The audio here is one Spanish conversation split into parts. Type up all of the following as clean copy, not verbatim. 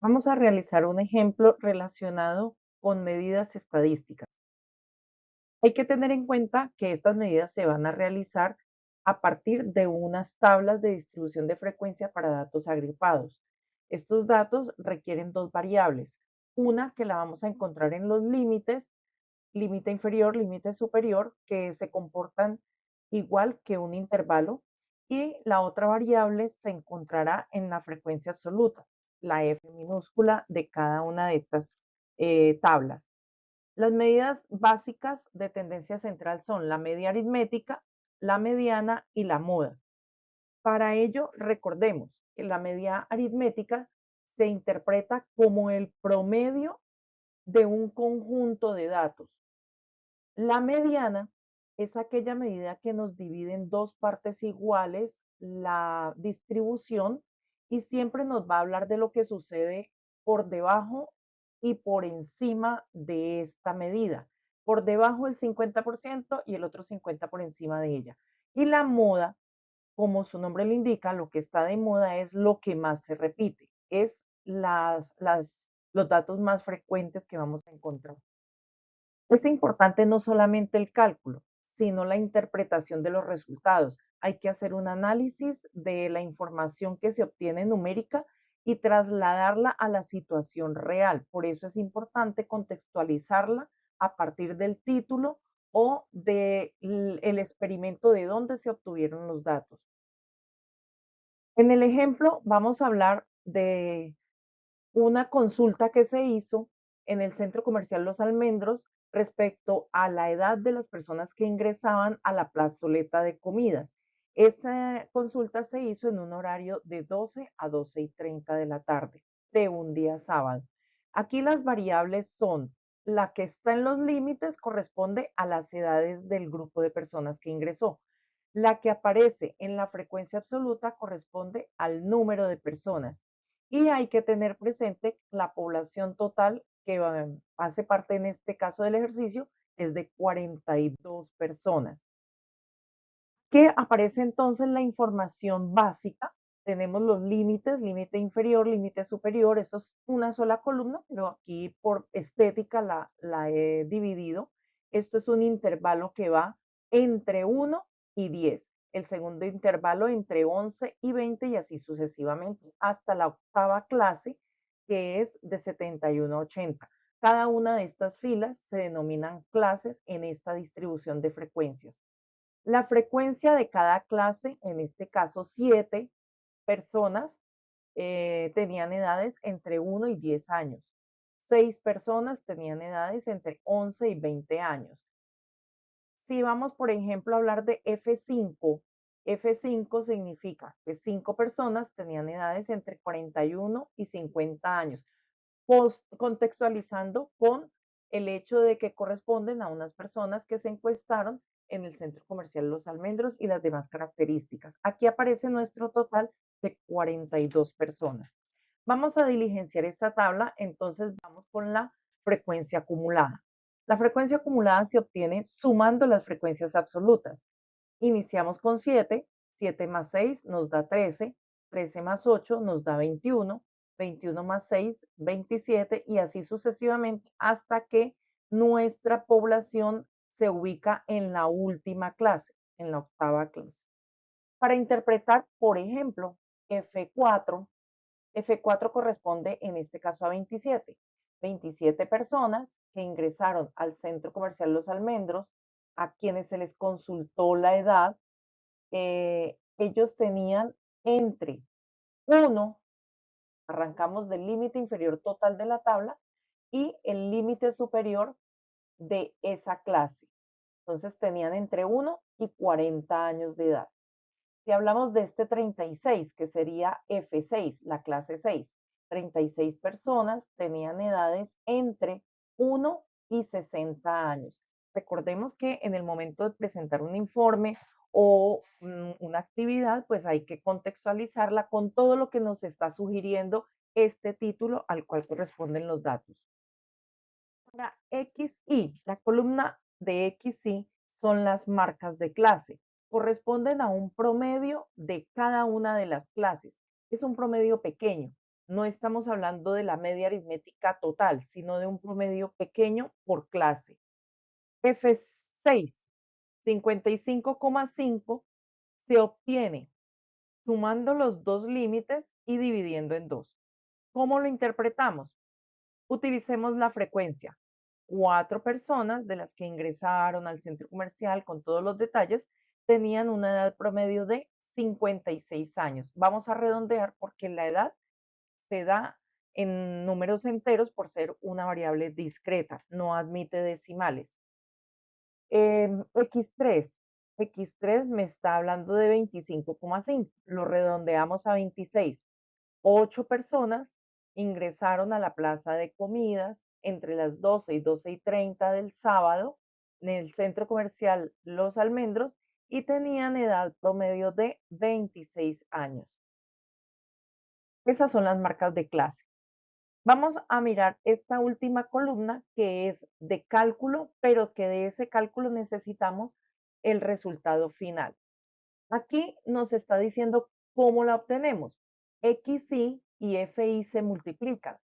Vamos a realizar un ejemplo relacionado con medidas estadísticas. Hay que tener en cuenta que estas medidas se van a realizar a partir de unas tablas de distribución de frecuencia para datos agrupados. Estos datos requieren dos variables. Una que la vamos a encontrar en los límites, límite inferior, límite superior, que se comportan igual que un intervalo. Y la otra variable se encontrará en la frecuencia absoluta, la F minúscula de cada una de estas tablas. Las medidas básicas de tendencia central son la media aritmética, la mediana y la moda. Para ello, recordemos que la media aritmética se interpreta como el promedio de un conjunto de datos. La mediana es aquella medida que nos divide en dos partes iguales la distribución y siempre nos va a hablar de lo que sucede por debajo y por encima de esta medida. Por debajo el 50% y el otro 50% por encima de ella. Y la moda, como su nombre lo indica, lo que está de moda es lo que más se repite, es los datos más frecuentes que vamos a encontrar. Es importante no solamente el cálculo, sino la interpretación de los resultados. Hay que hacer un análisis de la información que se obtiene numérica y trasladarla a la situación real. Por eso es importante contextualizarla a partir del título o del experimento de dónde se obtuvieron los datos. En el ejemplo vamos a hablar de una consulta que se hizo en el Centro Comercial Los Almendros respecto a la edad de las personas que ingresaban a la plazoleta de comidas. Esa consulta se hizo en un horario de 12 a 12:30 de la tarde, de un día sábado. Aquí las variables son: la que está en los límites corresponde a las edades del grupo de personas que ingresó. La que aparece en la frecuencia absoluta corresponde al número de personas. Y hay que tener presente la población total que hace parte en este caso del ejercicio es de 42 personas. ¿Qué aparece entonces la información básica? Tenemos los límites, límite inferior, límite superior. Esto es una sola columna, pero aquí por estética la he dividido. Esto es un intervalo que va entre 1 y 10. El segundo intervalo entre 11 y 20 y así sucesivamente, hasta la octava clase, que es de 71 a 80. Cada una de estas filas se denominan clases en esta distribución de frecuencias. La frecuencia de cada clase, en este caso 7 personas, tenían edades entre 1 y 10 años. 6 personas tenían edades entre 11 y 20 años. Si vamos, por ejemplo, a hablar de F5, F5 significa que 5 personas tenían edades entre 41 y 50 años, contextualizando con el hecho de que corresponden a unas personas que se encuestaron en el Centro Comercial Los Almendros y las demás características. Aquí aparece nuestro total de 42 personas. Vamos a diligenciar esta tabla, entonces vamos con la frecuencia acumulada. La frecuencia acumulada se obtiene sumando las frecuencias absolutas. Iniciamos con 7, 7 más 6 nos da 13, 13 más 8 nos da 21, 21 más 6, 27 y así sucesivamente hasta que nuestra población se ubica en la última clase, en la octava clase. Para interpretar, por ejemplo, F4, F4 corresponde en este caso a 27. 27 personas que ingresaron al Centro Comercial Los Almendros, a quienes se les consultó la edad. Ellos tenían entre 1, arrancamos del límite inferior total de la tabla, y el límite superior de esa clase. Entonces tenían entre 1 y 40 años de edad. Si hablamos de este 36, que sería F6, la clase 6, 36 personas tenían edades entre 1 y 60 años. Recordemos que en el momento de presentar un informe o una actividad, pues hay que contextualizarla con todo lo que nos está sugiriendo este título al cual corresponden los datos. Para XY, la columna de XY son las marcas de clase. Corresponden a un promedio de cada una de las clases. Es un promedio pequeño. no estamos hablando de la media aritmética total, sino de un promedio pequeño por clase. F6, 55,5 se obtiene sumando los dos límites y dividiendo en dos. ¿Cómo lo interpretamos? Utilicemos la frecuencia. 4 personas de las que ingresaron al centro comercial con todos los detalles tenían una edad promedio de 56 años. Vamos a redondear porque la edad se da en números enteros por ser una variable discreta, no admite decimales. X3. X3 me está hablando de 25,5. Lo redondeamos a 26. 8 personas ingresaron a la plaza de comidas entre las 12 y 12:30 del sábado en el centro comercial Los Almendros y tenían edad promedio de 26 años. Esas son las marcas de clase. Vamos a mirar esta última columna que es de cálculo, pero que de ese cálculo necesitamos el resultado final. Aquí nos está diciendo cómo la obtenemos. XY y FI se multiplican.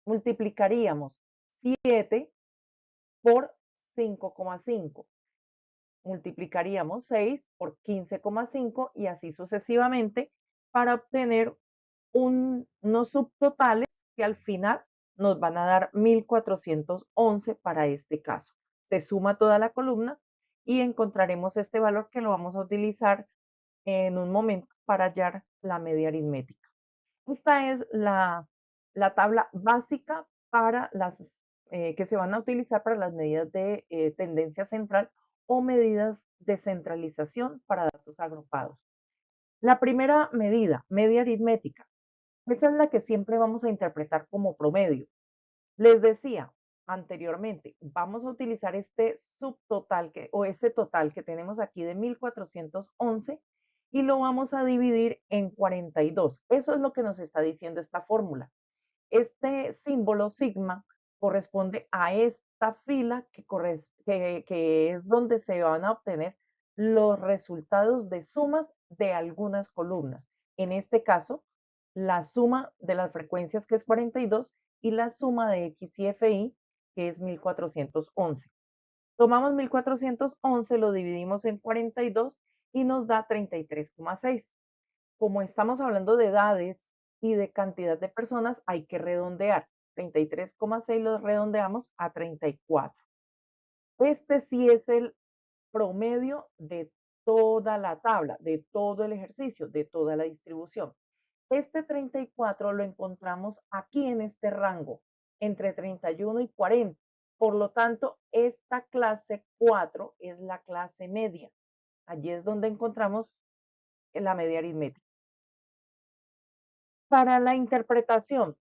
Multiplicaríamos 7 por 5,5. Multiplicaríamos 6 por 15,5 y así sucesivamente para obtener unos subtotales que al final nos van a dar 1411 para este caso. Se suma toda la columna y encontraremos este valor que lo vamos a utilizar en un momento para hallar la media aritmética. Esta es la tabla básica para las que se van a utilizar para las medidas de tendencia central o medidas de centralización para datos agrupados. La primera medida, media aritmética, esa es la que siempre vamos a interpretar como promedio. Les decía anteriormente, vamos a utilizar este subtotal o este total que tenemos aquí de 1411 y lo vamos a dividir en 42. Eso es lo que nos está diciendo esta fórmula. Este símbolo sigma corresponde a esta fila que es donde se van a obtener los resultados de sumas de algunas columnas. En este caso, la suma de las frecuencias, que es 42, y la suma de X y FI, que es 1411. Tomamos 1411, lo dividimos en 42 y nos da 33,6. Como estamos hablando de edades y de cantidad de personas, hay que redondear. 33,6 lo redondeamos a 34. Este sí es el promedio de toda la tabla, de todo el ejercicio, de toda la distribución. Este 34 lo encontramos aquí en este rango, entre 31 y 40. Por lo tanto, esta clase 4 es la clase media. Allí es donde encontramos la media aritmética. Para la interpretación,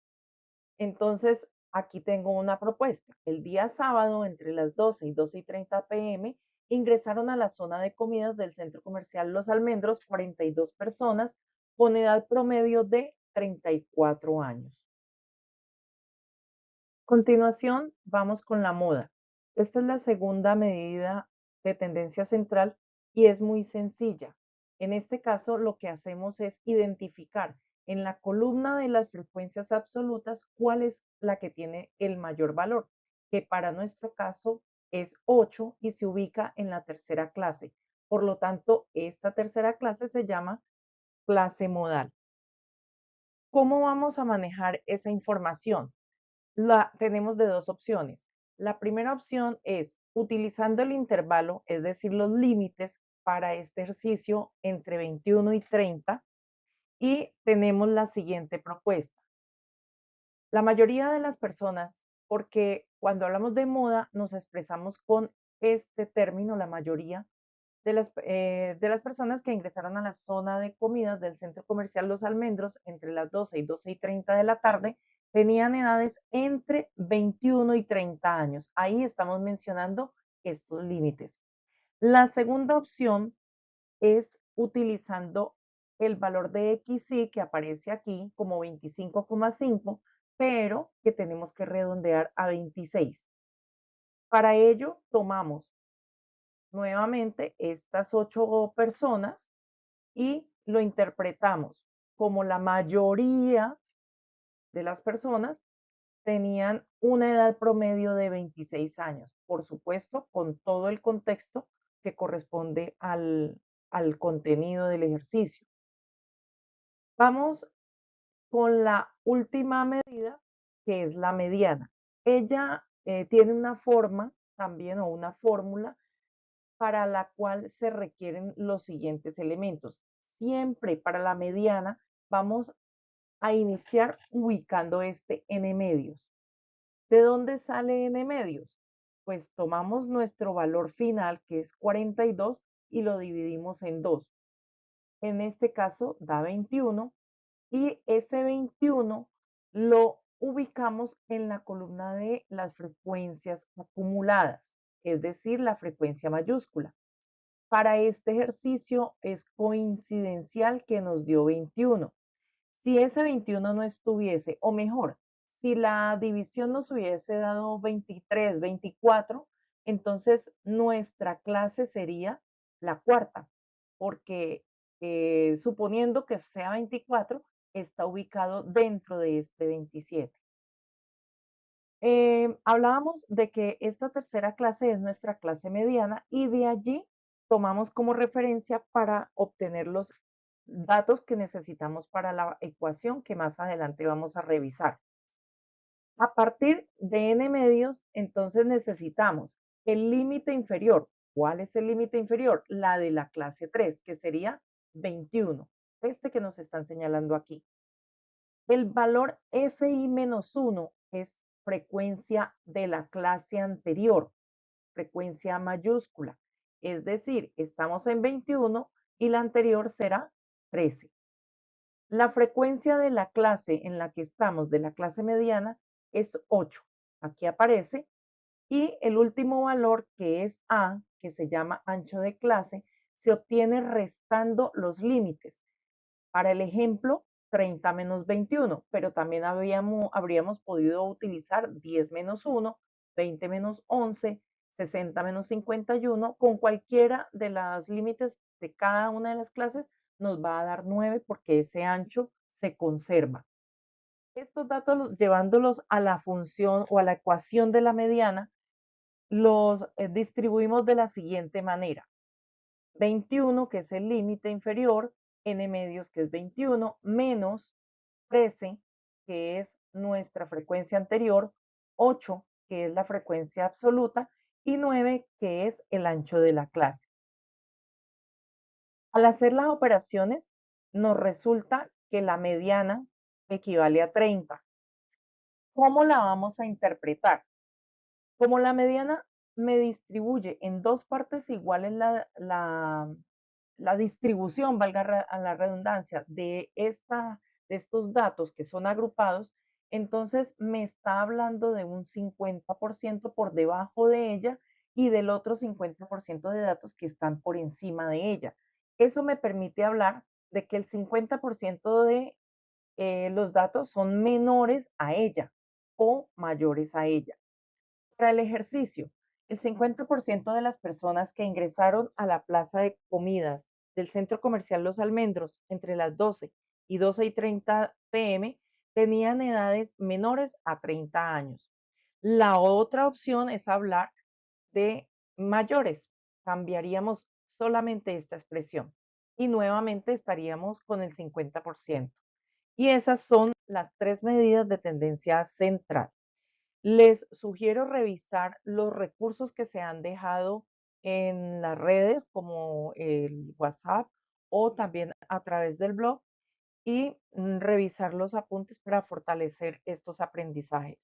entonces aquí tengo una propuesta. El día sábado, entre las 12 y 12:30 p.m., ingresaron a la zona de comidas del centro comercial Los Almendros 42 personas con edad promedio de 34 años. Continuación, vamos con la moda. Esta es la segunda medida de tendencia central y es muy sencilla. En este caso, lo que hacemos es identificar en la columna de las frecuencias absolutas cuál es la que tiene el mayor valor, que para nuestro caso es 8 y se ubica en la tercera clase. Por lo tanto, esta tercera clase se llama clase modal. ¿Cómo vamos a manejar esa información? Tenemos de dos opciones. La primera opción es utilizando el intervalo, es decir, los límites para este ejercicio entre 21 y 30, y tenemos la siguiente propuesta. La mayoría de las personas, porque cuando hablamos de moda nos expresamos con este término, la mayoría de las personas que ingresaron a la zona de comidas del centro comercial Los Almendros entre las 12 y 12:30 de la tarde tenían edades entre 21 y 30 años. Ahí estamos mencionando estos límites. La segunda opción es utilizando el valor de XY que aparece aquí como 25,5, pero que tenemos que redondear a 26. Para ello, tomamos nuevamente estas 8 personas y lo interpretamos como la mayoría de las personas tenían una edad promedio de 26 años, por supuesto, con todo el contexto que corresponde al contenido del ejercicio. Vamos con la última medida, que es la mediana. Ella tiene una forma también o una fórmula para la cual se requieren los siguientes elementos. Siempre para la mediana vamos a iniciar ubicando este n medios. ¿De dónde sale n medios? Pues tomamos nuestro valor final, que es 42, y lo dividimos en 2. En este caso da 21 y ese 21 lo ubicamos en la columna de las frecuencias acumuladas, es decir, la frecuencia mayúscula. Para este ejercicio es coincidencial que nos dio 21. Si ese 21 no estuviese, o mejor, si la división nos hubiese dado 23, 24, entonces nuestra clase sería la cuarta, porque suponiendo que sea 24, está ubicado dentro de este 27. Hablábamos de que esta tercera clase es nuestra clase mediana y de allí tomamos como referencia para obtener los datos que necesitamos para la ecuación que más adelante vamos a revisar. A partir de n medios, entonces necesitamos el límite inferior. ¿Cuál es el límite inferior? La de la clase 3, que sería 21, este que nos están señalando aquí. El valor fi-1 es frecuencia de la clase anterior, frecuencia mayúscula. Es decir, estamos en 21 y la anterior será 13. La frecuencia de la clase en la que estamos, de la clase mediana, es 8. Aquí aparece. Y el último valor, que es A, que se llama ancho de clase, se obtiene restando los límites. Para el ejemplo, 30 menos 21, pero también habríamos podido utilizar 10 menos 1, 20 menos 11, 60 menos 51. Con cualquiera de los límites de cada una de las clases nos va a dar 9 porque ese ancho se conserva. Estos datos, llevándolos a la función o a la ecuación de la mediana, los distribuimos de la siguiente manera. 21, que es el límite inferior, n medios, que es 21, menos 13, que es nuestra frecuencia anterior, 8, que es la frecuencia absoluta, y 9, que es el ancho de la clase. Al hacer las operaciones, nos resulta que la mediana equivale a 30. ¿Cómo la vamos a interpretar? Como la mediana me distribuye en dos partes iguales la distribución, valga a la redundancia, de estos datos que son agrupados, entonces me está hablando de un 50% por debajo de ella y del otro 50% de datos que están por encima de ella. Eso me permite hablar de que el 50% de los datos son menores a ella o mayores a ella. Para el ejercicio, el 50% de las personas que ingresaron a la plaza de comidas del Centro Comercial Los Almendros entre las 12 y 12:30 p.m. tenían edades menores a 30 años. La otra opción es hablar de mayores. Cambiaríamos solamente esta expresión y nuevamente estaríamos con el 50%. Y esas son las tres medidas de tendencia central. Les sugiero revisar los recursos que se han dejado en las redes como el WhatsApp o también a través del blog y revisar los apuntes para fortalecer estos aprendizajes.